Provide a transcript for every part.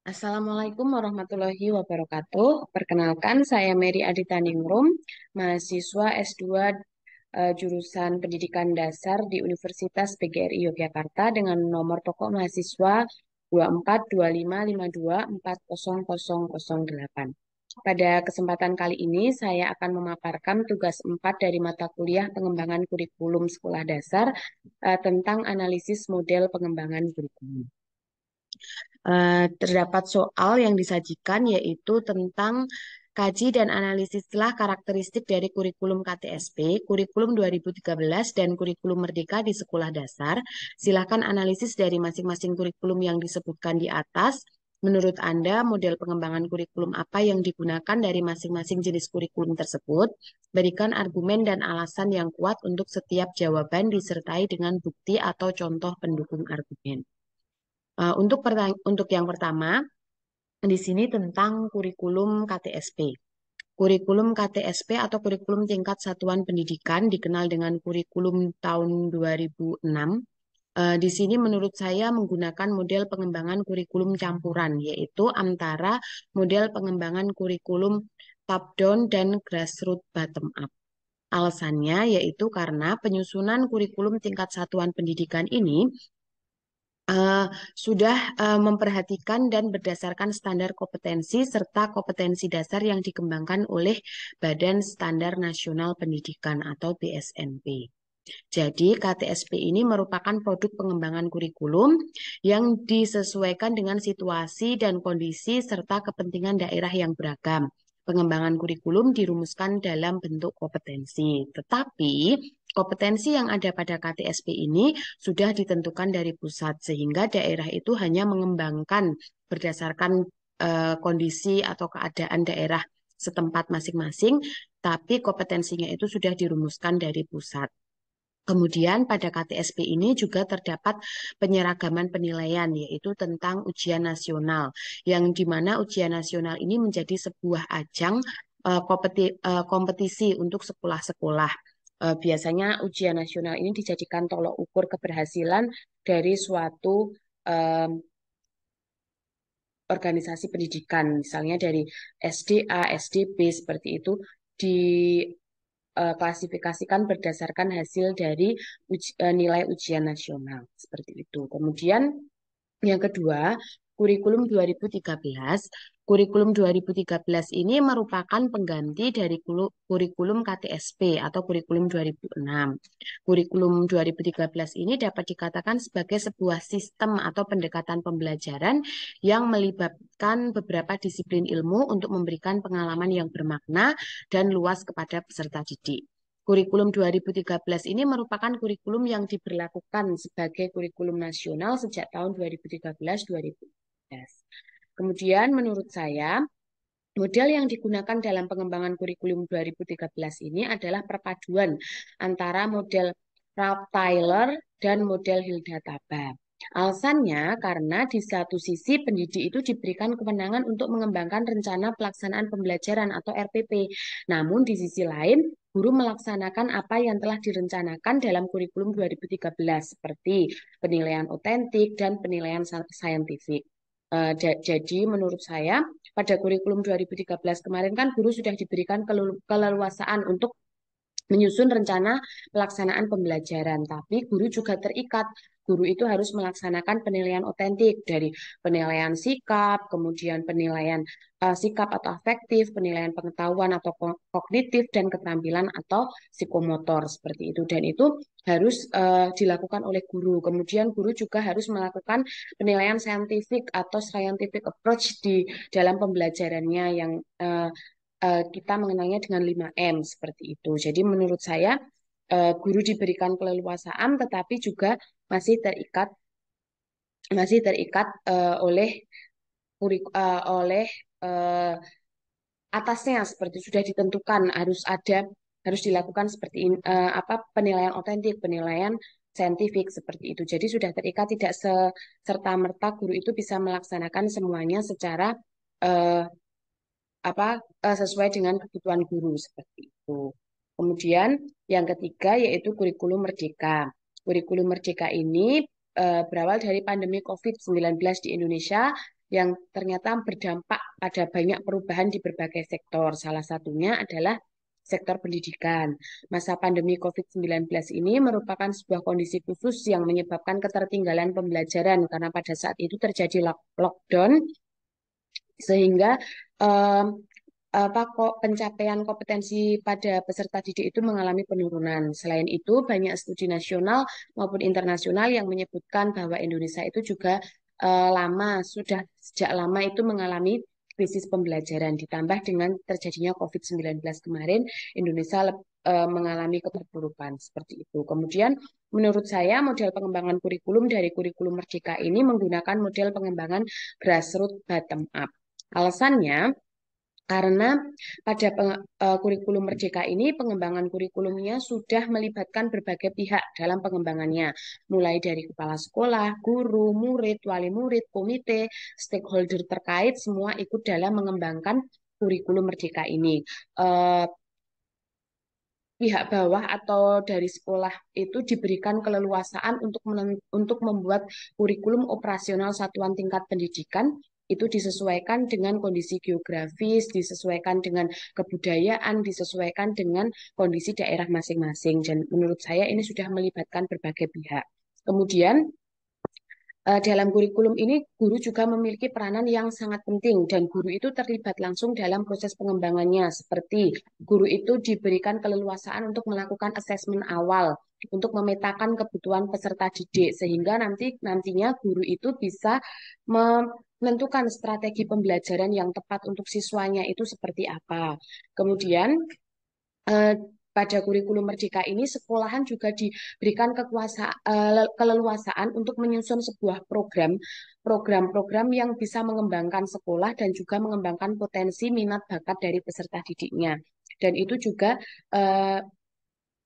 Assalamualaikum warahmatullahi wabarakatuh. Perkenalkan, saya Mary Adita Ningrum, mahasiswa S2 jurusan Pendidikan Dasar di Universitas PGRI Yogyakarta dengan nomor pokok mahasiswa 2425524008. Pada kesempatan kali ini, saya akan memaparkan tugas 4 dari mata kuliah pengembangan kurikulum sekolah dasar tentang analisis model pengembangan kurikulum. Terdapat soal yang disajikan yaitu tentang kaji dan analisislah karakteristik dari kurikulum KTSP, kurikulum 2013 dan kurikulum Merdeka di sekolah dasar. Silakan analisis dari masing-masing kurikulum yang disebutkan di atas. Menurut Anda, model pengembangan kurikulum apa yang digunakan dari masing-masing jenis kurikulum tersebut? Berikan argumen dan alasan yang kuat untuk setiap jawaban disertai dengan bukti atau contoh pendukung argumen. Untuk yang pertama, di sini tentang kurikulum KTSP. Kurikulum KTSP atau kurikulum tingkat satuan pendidikan dikenal dengan kurikulum tahun 2006. Di sini menurut saya menggunakan model pengembangan kurikulum campuran, yaitu antara model pengembangan kurikulum top down dan grassroots bottom up. Alasannya yaitu karena penyusunan kurikulum tingkat satuan pendidikan ini eh, sudah memperhatikan dan berdasarkan standar kompetensi serta kompetensi dasar yang dikembangkan oleh Badan Standar Nasional Pendidikan atau BSNP. Jadi, KTSP ini merupakan produk pengembangan kurikulum yang disesuaikan dengan situasi dan kondisi serta kepentingan daerah yang beragam. Pengembangan kurikulum dirumuskan dalam bentuk kompetensi, tetapi kompetensi yang ada pada KTSP ini sudah ditentukan dari pusat, sehingga daerah itu hanya mengembangkan berdasarkan kondisi atau keadaan daerah setempat masing-masing, tapi kompetensinya itu sudah dirumuskan dari pusat. Kemudian pada KTSP ini juga terdapat penyeragaman penilaian, yaitu tentang ujian nasional, yang dimana ujian nasional ini menjadi sebuah ajang kompetisi untuk sekolah-sekolah. Biasanya ujian nasional ini dijadikan tolok ukur keberhasilan dari suatu em, organisasi pendidikan, misalnya dari SDA, SDP seperti itu, klasifikasikan berdasarkan hasil dari nilai ujian nasional seperti itu. Kemudian yang kedua, kurikulum 2013. Kurikulum 2013 ini merupakan pengganti dari kurikulum KTSP atau kurikulum 2006. Kurikulum 2013 ini dapat dikatakan sebagai sebuah sistem atau pendekatan pembelajaran yang melibatkan beberapa disiplin ilmu untuk memberikan pengalaman yang bermakna dan luas kepada peserta didik. Kurikulum 2013 ini merupakan kurikulum yang diberlakukan sebagai kurikulum nasional sejak tahun 2013-2014. Kemudian menurut saya, model yang digunakan dalam pengembangan kurikulum 2013 ini adalah perpaduan antara model Ralph Tyler dan model Hilda Taba. Alasannya karena di satu sisi pendidik itu diberikan kewenangan untuk mengembangkan rencana pelaksanaan pembelajaran atau RPP. Namun di sisi lain, guru melaksanakan apa yang telah direncanakan dalam kurikulum 2013 seperti penilaian otentik dan penilaian saintifik. Jadi menurut saya pada kurikulum 2013 kemarin kan guru sudah diberikan keleluasaan untuk menyusun rencana pelaksanaan pembelajaran, tapi guru juga terikat. Guru itu harus melaksanakan penilaian otentik dari penilaian sikap, kemudian penilaian sikap atau afektif, penilaian pengetahuan atau kognitif, dan keterampilan atau psikomotor seperti itu. Dan itu harus dilakukan oleh guru. Kemudian guru juga harus melakukan penilaian saintifik atau scientific approach di dalam pembelajarannya yang kita mengenalnya dengan 5M seperti itu. Jadi menurut saya guru diberikan keleluasaan tetapi juga masih terikat oleh oleh uh, atasnya seperti sudah ditentukan harus dilakukan seperti ini, apa penilaian otentik, penilaian saintifik seperti itu. Jadi sudah terikat tidak serta merta guru itu bisa melaksanakan semuanya secara uh, sesuai dengan kebutuhan guru seperti itu. Kemudian yang ketiga yaitu kurikulum merdeka. Kurikulum merdeka ini berawal dari pandemi COVID-19 di Indonesia yang ternyata berdampak pada banyak perubahan di berbagai sektor. Salah satunya adalah sektor pendidikan. Masa pandemi COVID-19 ini merupakan sebuah kondisi khusus yang menyebabkan ketertinggalan pembelajaran karena pada saat itu terjadi lockdown sehingga em, apa kok pencapaian kompetensi pada peserta didik itu mengalami penurunan. Selain itu, banyak studi nasional maupun internasional yang menyebutkan bahwa Indonesia itu juga sudah sejak lama itu mengalami krisis pembelajaran. Ditambah dengan terjadinya COVID-19 kemarin, Indonesia mengalami keterpurukan seperti itu. Kemudian, menurut saya model pengembangan kurikulum dari kurikulum Merdeka ini menggunakan model pengembangan grassroots bottom up. Alasannya, karena pada kurikulum Merdeka ini pengembangan kurikulumnya sudah melibatkan berbagai pihak dalam pengembangannya, mulai dari kepala sekolah, guru, murid, wali murid, komite, stakeholder terkait semua ikut dalam mengembangkan kurikulum Merdeka ini. Eh, Pihak bawah atau dari sekolah itu diberikan keleluasaan untuk membuat kurikulum operasional satuan tingkat pendidikan itu disesuaikan dengan kondisi geografis, disesuaikan dengan kebudayaan, disesuaikan dengan kondisi daerah masing-masing. Dan menurut saya ini sudah melibatkan berbagai pihak. Kemudian dalam kurikulum ini, guru juga memiliki peranan yang sangat penting dan guru itu terlibat langsung dalam proses pengembangannya. Seperti guru itu diberikan keleluasaan untuk melakukan asesmen awal, untuk memetakan kebutuhan peserta didik, sehingga nantinya guru itu bisa menentukan strategi pembelajaran yang tepat untuk siswanya itu seperti apa. Kemudian eh, pada kurikulum Merdeka ini sekolahan juga diberikan keleluasaan untuk menyusun sebuah program-program yang bisa mengembangkan sekolah dan juga mengembangkan potensi minat bakat dari peserta didiknya. Dan itu juga eh,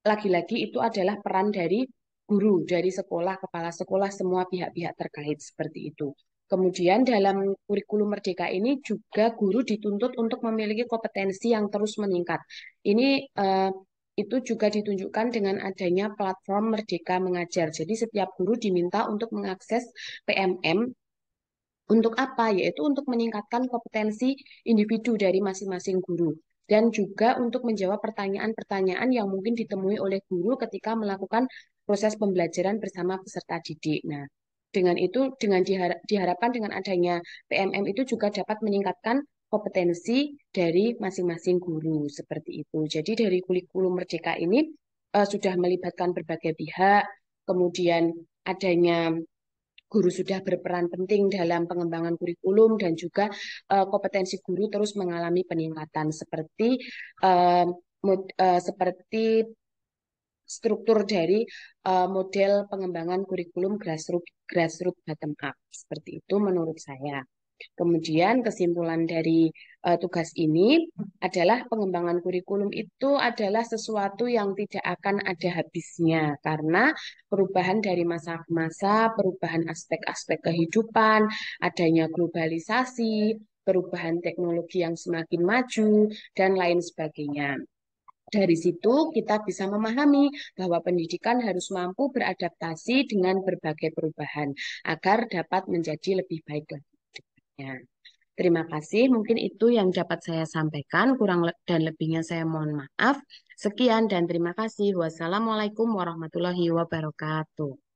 lagi-lagi itu adalah peran dari guru, dari sekolah, kepala sekolah, semua pihak-pihak terkait seperti itu. Kemudian dalam kurikulum Merdeka ini juga guru dituntut untuk memiliki kompetensi yang terus meningkat. Ini itu juga ditunjukkan dengan adanya platform Merdeka Mengajar. Jadi setiap guru diminta untuk mengakses PMM untuk apa? Yaitu untuk meningkatkan kompetensi individu dari masing-masing guru dan juga untuk menjawab pertanyaan-pertanyaan yang mungkin ditemui oleh guru ketika melakukan proses pembelajaran bersama peserta didik. Nah, dengan itu diharapkan dengan adanya PMM itu juga dapat meningkatkan kompetensi dari masing-masing guru seperti itu. Jadi dari kurikulum Merdeka ini sudah melibatkan berbagai pihak, kemudian adanya guru sudah berperan penting dalam pengembangan kurikulum dan juga kompetensi guru terus mengalami peningkatan eh, seperti struktur dari model pengembangan kurikulum grassroots bottom up seperti itu menurut saya. Kemudian kesimpulan dari tugas ini adalah pengembangan kurikulum itu adalah sesuatu yang tidak akan ada habisnya karena perubahan dari masa ke masa, perubahan aspek-aspek kehidupan, adanya globalisasi, perubahan teknologi yang semakin maju, dan lain sebagainya. Dari situ kita bisa memahami bahwa pendidikan harus mampu beradaptasi dengan berbagai perubahan agar dapat menjadi lebih baik lagi. Ya. Terima kasih. Mungkin itu yang dapat saya sampaikan. Dan lebihnya saya mohon maaf. Sekian dan terima kasih. Wassalamualaikum warahmatullahi wabarakatuh.